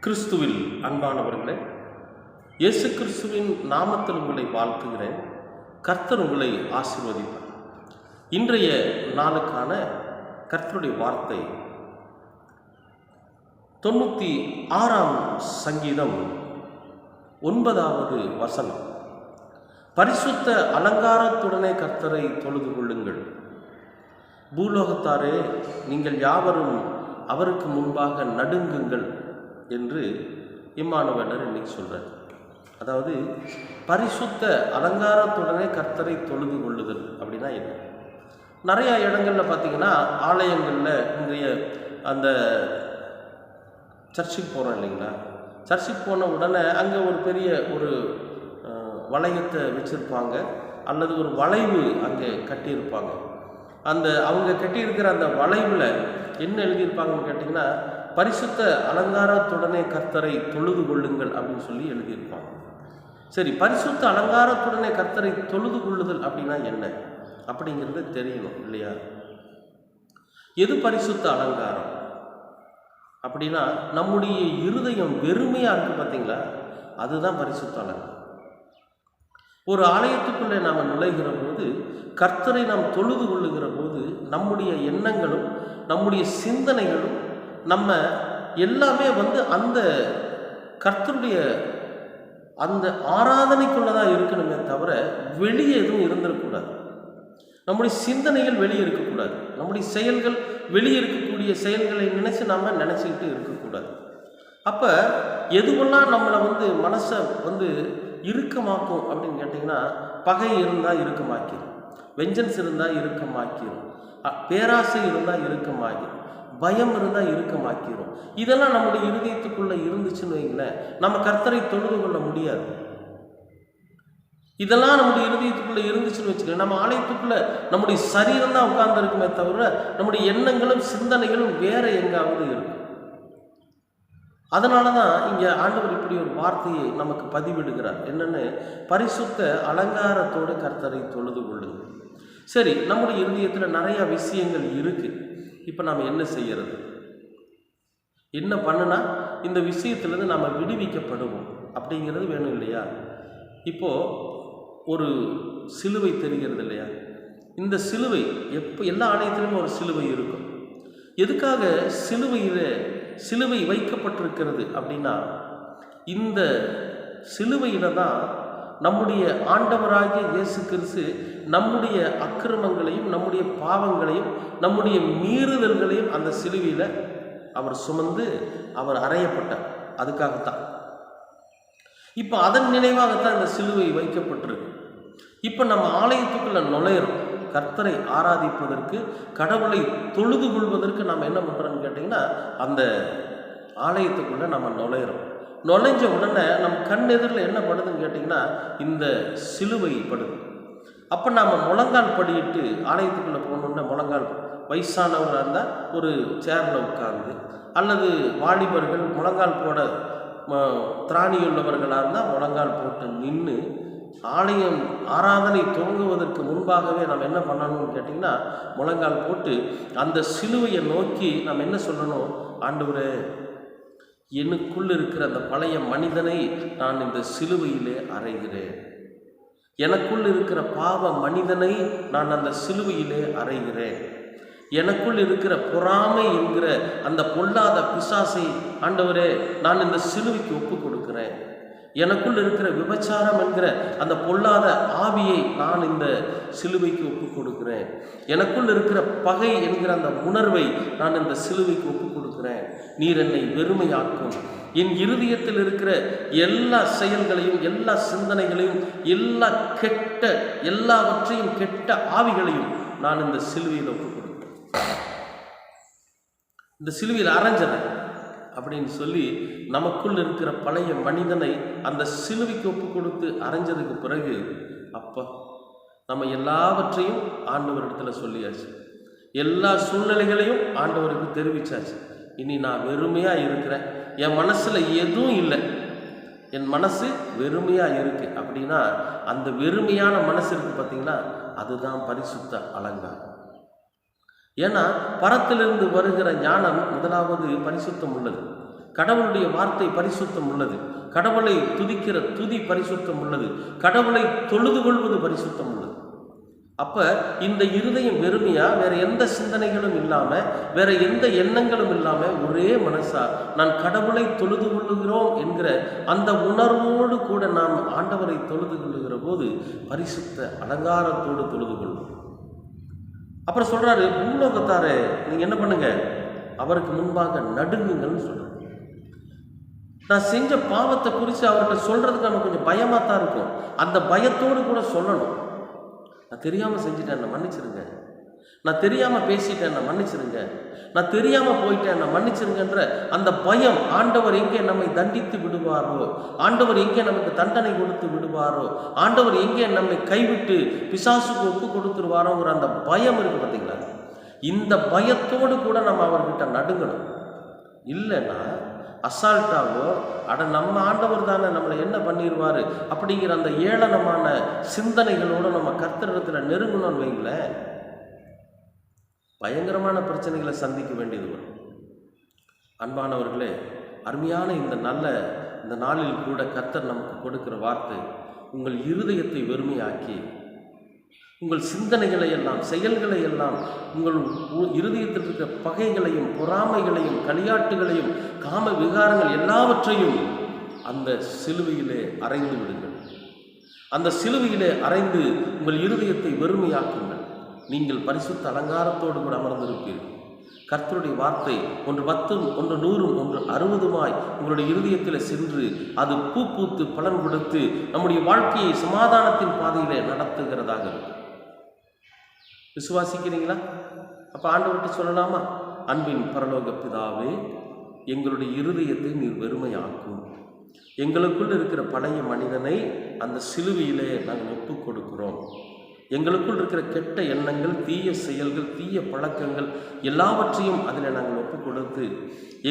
கிறிஸ்துவில் அன்பானவர்களே, இயேசு கிறிஸ்துவின் நாமத்தில் உங்களை வாழ்த்துகிறேன். கர்த்தர் உங்களை ஆசீர்வதிப்பார். இன்றைய நாளுக்கான கர்த்தருடைய வார்த்தை 96ஆம் சங்கீதம் 9வது வசனம். பரிசுத்த அலங்காரத்துடனே கர்த்தரை தொழுது கொள்ளுங்கள். பூலோகத்தாரே, நீங்கள் யாவரும் அவருக்கு முன்பாக நடுங்குங்கள் என்று இம்மானுவேலர் இன்னைக்கு சொல்கிறார். அதாவது பரிசுத்த அலங்காரத்துடனே கர்த்தரை தொழுது கொள்ளுதல் அப்படின்னா என்ன? நிறையா இடங்களில் பார்த்தீங்கன்னா, ஆலயங்களில் இன்றைய அந்த சர்ச்சுக்கு போகிறோம் இல்லைங்களா, சர்ச்சுக்கு போன உடனே அங்கே ஒரு பெரிய ஒரு வளையத்தை வச்சுருப்பாங்க, அல்லது ஒரு வளைவு அங்கே கட்டியிருப்பாங்க. அந்த அவங்க கட்டியிருக்கிற அந்த வளைவில் என்ன எழுதியிருப்பாங்கன்னு கேட்டிங்கன்னா, பரிசுத்த அலங்காரத்துடனே கர்த்தரை தொழுது கொள்ளுங்கள் அப்படின்னு சொல்லி எழுதியிருப்பாங்க. சரி, பரிசுத்த அலங்காரத்துடனே கர்த்தரை தொழுது கொள்ளுதல் அப்படின்னா என்ன அப்படிங்கிறது தெரியணும் இல்லையா? எது பரிசுத்த அலங்காரம் அப்படின்னா, நம்முடைய இருதயம் வெறுமையாக இருக்குது பார்த்தீங்களா, அதுதான் பரிசுத்த அலங்காரம். ஒரு ஆலயத்துக்குள்ளே நாம் நுழைகிற போது, கர்த்தரை நாம் தொழுது கொள்ளுகிற போது, நம்முடைய எண்ணங்களும் நம்முடைய சிந்தனைகளும் நம்ம எல்லாமே அந்த கர்த்தருடைய அந்த ஆராதனைக்குள்ளதான் இருக்கணுமே தவிர வெளியே எதுவும் இருந்துடக்கூடாது. நம்முடைய சிந்தனைகள் வெளியே இருக்கக்கூடாது. நம்முடைய செயல்கள் வெளியே இருக்கக்கூடிய செயல்களை நினச்சிக்கிட்டு இருக்கக்கூடாது. அப்போ எதுவெல்லாம் நம்மளை மனசை இறுக்கமாக்கும் அப்படின்னு கேட்டிங்கன்னா, பகை இருந்தால் இறுக்கமாக்கிடும், வெஞ்சன்ஸ் இருந்தால் இறுக்கமாக்கிடும், பேராசை இருந்தால் இறுக்கமாகிடும், பயம் இருந்தால் இறுக்கமாக்கிடும். இதெல்லாம் நம்முடைய இருதயத்துக்குள்ளே இருந்துச்சுன்னு வைங்களேன், நம்ம கர்த்தரை தொழுது கொள்ள முடியாது. இதெல்லாம் நம்முடைய இருதயத்துக்குள்ளே இருந்துச்சுன்னு வச்சுக்கோங்க, நம்ம ஆலயத்துக்குள்ளே நம்முடைய சரீரம் தான் உட்கார்ந்து இருக்குமே தவிர நம்முடைய எண்ணங்களும் சிந்தனைகளும் வேற எங்காவது இருக்கும். அதனால தான் இங்கே ஆண்டவர் இப்படி ஒரு வார்த்தையை நமக்கு பதிவிடுகிறார். என்னென்னு, பரிசுத்த அலங்காரத்தோடு கர்த்தரை தொழுது கொள்ளுங்கள். சரி, நம்முடைய இருதயத்தில் நிறையா விஷயங்கள் இருக்குது. இப்போ நாம் என்ன செய்யறது? என்ன பண்ணுனா இந்த விஷயத்துலேருந்து நாம் விடுவிக்கப்படுவோம் அப்படிங்கிறது வேணும் இல்லையா? இப்போது ஒரு சிலுவை தெரிகிறது இல்லையா? இந்த சிலுவை எல்லா ஆலயத்திலும் ஒரு சிலுவை இருக்கும். எதுக்காக சிலுவை வைக்கப்பட்டிருக்கிறது அப்படின்னா, இந்த சிலுவையில தான் நம்முடைய ஆண்டவராகிய இயேசு கிறிஸ்து நம்முடைய அக்கிரமங்களையும் நம்முடைய பாவங்களையும் நம்முடைய மீறுதல்களையும் அந்த சிலுவையில் அவர் சுமந்து அவர் அறையப்பட்டார். அதுக்காகத்தான். இப்போ அதன் நினைவாகத்தான் இந்த சிலுவை வைக்கப்பட்டிருக்கு. இப்போ நம்ம ஆலயத்துக்குள்ள நுழையிறோம். கர்த்தரை ஆராதிப்பதற்கு, கடவுளை தொழுது கொள்வதற்கு நாம் என்ன பண்ணுறோன்னு கேட்டிங்கன்னா, அந்த ஆலயத்துக்குள்ளே நம்ம நுழையிறோம். நுழைஞ்ச உடனே நம்ம கண் எதிரில் என்ன படுதுன்னு கேட்டிங்கன்னா, இந்த சிலுவை படுது. அப்போ நாம் முழங்கால் படியிட்டு ஆலயத்துக்குள்ளே போகணுன்னா, முழங்கால் வயசானவராக இருந்தால் ஒரு சேரில் உட்கார்ந்து, அல்லது வாலிபர்கள் முழங்கால் போட திராணியுள்ளவர்களாக இருந்தால் முழங்கால் போட்டு நின்று, ஆலயம் ஆராதனை துவங்குவதற்கு முன்பாகவே நாம் என்ன பண்ணணும்னு கேட்டிங்கன்னா, முழங்கால் போட்டு அந்த சிலுவையை நோக்கி நாம் என்ன சொல்லணும்? ஆண்டவரே, எனக்குள் இருக்கிற அந்த பழைய மனிதனை நான் இந்த சிலுவையிலே அறைகிறேன். எனக்குள் இருக்கிற பாவ மனிதனை நான் அந்த சிலுவையிலே அறைகிறேன். எனக்குள் இருக்கிற பொறாமை என்கிற அந்த பொல்லாத பிசாசை ஆண்டவரே நான் இந்த சிலுவைக்கு ஒப்பு கொடுக்கிறேன். எனக்குள் இருக்கிற விபச்சாரம் என்கிற அந்த பொல்லாத ஆவியை நான் இந்த சிலுவைக்கு ஒப்பு கொடுக்கிறேன். எனக்குள் இருக்கிற பகை என்கிற அந்த உணர்வை நான் இந்த சிலுவைக்கு ஒப்பு கொடுக்கிறேன். நீர் என்னை வெறுமையாக்கும். என் இருதயத்தில் இருக்கிற எல்லா செயல்களையும், எல்லா சிந்தனைகளையும், எல்லாவற்றையும் கெட்ட ஆவிகளையும் நான் இந்த சிலுவையில் ஒப்பு கொடுக்கிறேன். இந்த சிலுவையில் அரைஞ்சிறேன் அப்படின்னு சொல்லி நமக்குள் இருக்கிற பழைய மனிதனை அந்த சிலுவைக்கு ஒப்பு கொடுத்து அரைஞ்சதுக்கு பிறகு, அப்போ நம்ம எல்லாவற்றையும் ஆண்டவரிடத்துல சொல்லியாச்சு, எல்லா சூழ்நிலைகளையும் ஆண்டவருக்கு தெரிவிச்சாச்சு. இனி நான் வெறுமையாக இருக்கிறேன், என் மனசில் எதுவும் இல்லை, என் மனசு வெறுமையாக இருக்கு அப்படின்னா, அந்த வெறுமையான மனசு இருக்கு பார்த்தீங்களா, அதுதான் பரிசுத்த அலங்காரம். ஏன்னா பரத்திலிருந்து வருகிற ஞானம் முதலாவது பரிசுத்தம் உள்ளது. கடவுளுடைய வார்த்தை பரிசுத்தம் உள்ளது. கடவுளை துதிக்கிற துதி பரிசுத்தம் உள்ளது. கடவுளை தொழுது கொள்வது பரிசுத்தம் உள்ளது. அப்ப இந்த இருதயம் வெறுமையா, வேற எந்த சிந்தனைகளும் இல்லாம, வேற எந்த எண்ணங்களும் இல்லாம, ஒரே மனசா நான் கடவுளை தொழுது கொள்ளுகிறோம் என்கிற அந்த உணர்வோடு கூட நாம் ஆண்டவரை தொழுது கொள்ளுகிற போது பரிசுத்த அலங்காரத்தோடு தொழுது கொள்வோம். அப்புறம் சொல்றாரு, பூலோகத்தாரே நீங்க என்ன பண்ணுங்க, அவருக்கு முன்பாக நடுங்குங்கள்னு சொல்றாரு. நான் செஞ்ச பாவத்தை குறித்து அவர்கிட்ட சொல்றதுக்கு நமக்கு கொஞ்சம் பயமா தான் இருக்கும். அந்த பயத்தோடு கூட சொல்லணும். நான் தெரியாமல் செஞ்சுட்டேன், என்னை மன்னிச்சிருங்க. நான் தெரியாமல் பேசிட்டேன், என்னை மன்னிச்சிருங்க. நான் தெரியாமல் போயிட்டேன், என்னை மன்னிச்சிருங்கன்ற அந்த பயம், ஆண்டவர் எங்கே நம்மை தண்டித்து விடுவாரோ, ஆண்டவர் எங்கே நமக்கு தண்டனை கொடுத்து விடுவாரோ, ஆண்டவர் எங்கே நம்மை கைவிட்டு பிசாசுக்கு ஒப்பு கொடுத்துருவாரோங்கிற அந்த பயம் இருக்குது பார்த்தீங்களா? இந்த பயத்தோடு கூட நம்ம அவர்கிட்ட நடுங்கணும். இல்லைன்னா அசால்ட்டாவோ நம்ம ஆண்டவர் தானே நம்மளை என்ன பண்ணிடுவார் அப்படிங்கிற அந்த ஏளனமான சிந்தனைகளோடு நம்ம கர்த்தரிடத்தில் நெருங்கணும்னு வைங்களேன், பயங்கரமான பிரச்சனைகளை சந்திக்க வேண்டியது வரும். அன்பானவர்களே, அருமையான இந்த நாளில் கூட கர்த்தர் நமக்கு கொடுக்கிற வார்த்தை, உங்கள் இருதயத்தை வெறுமையாக்கி உங்கள் சிந்தனைகளை எல்லாம், செயல்களை எல்லாம், உங்கள் இருதயத்தில் இருக்கிற பகைகளையும் பொறாமைகளையும் களியாட்டுகளையும் காம விகாரங்கள் எல்லாவற்றையும் அந்த சிலுவையிலே அறைந்து விடுங்கள். அந்த சிலுவையிலே அறைந்து உங்கள் இருதயத்தை வெறுமையாக்குங்கள். நீங்கள் பரிசுத்த அலங்காரத்தோடு கூட அமர்ந்திருப்பீர்கள். கர்த்தருடைய வார்த்தை 1 10 1 100 1 60 உங்களுடைய இருதயத்தில் சென்று அது பூ பூத்து பலன் கொடுத்து நம்முடைய வாழ்க்கையை சமாதானத்தின் பாதையிலே நடத்துகிறதாக இருக்கும். விசுவாசிக்கிறீங்களா? அப்போ ஆண்டவர்கிட்ட சொல்லலாமா? அன்பின் பரலோக பிதாவே, எங்களுடைய இருதயத்தை நீர் வெறுமையாக்கும். எங்களுக்குள் இருக்கிற பழைய மனிதனை அந்த சிலுவையிலே நாங்கள் ஒப்பு கொடுக்கிறோம். எங்களுக்குள் இருக்கிற கெட்ட எண்ணங்கள், தீய செயல்கள், தீய பழக்கங்கள் எல்லாவற்றையும் அதில் நாங்கள் ஒப்பு கொடுத்து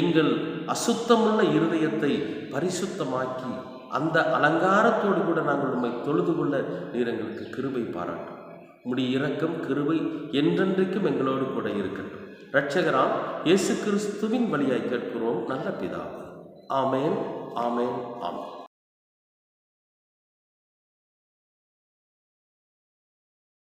எங்கள் அசுத்தமுள்ள இருதயத்தை பரிசுத்தமாக்கி அந்த அலங்காரத்தோடு கூட நாங்கள் உம்மை தொழுது கொள்ள நீர் எங்களுக்கு கிருபை பாராட்டும். உம்முடைய இரக்கம் கிருபை என்றென்றைக்கும் எங்களோடு கூட இருக்கட்டும். இரட்சகராம் இயேசு கிறிஸ்துவின் வழியாய் கேட்கிறோம் நல்ல பிதாவே. ஆமேன், ஆமேன், ஆமேன்.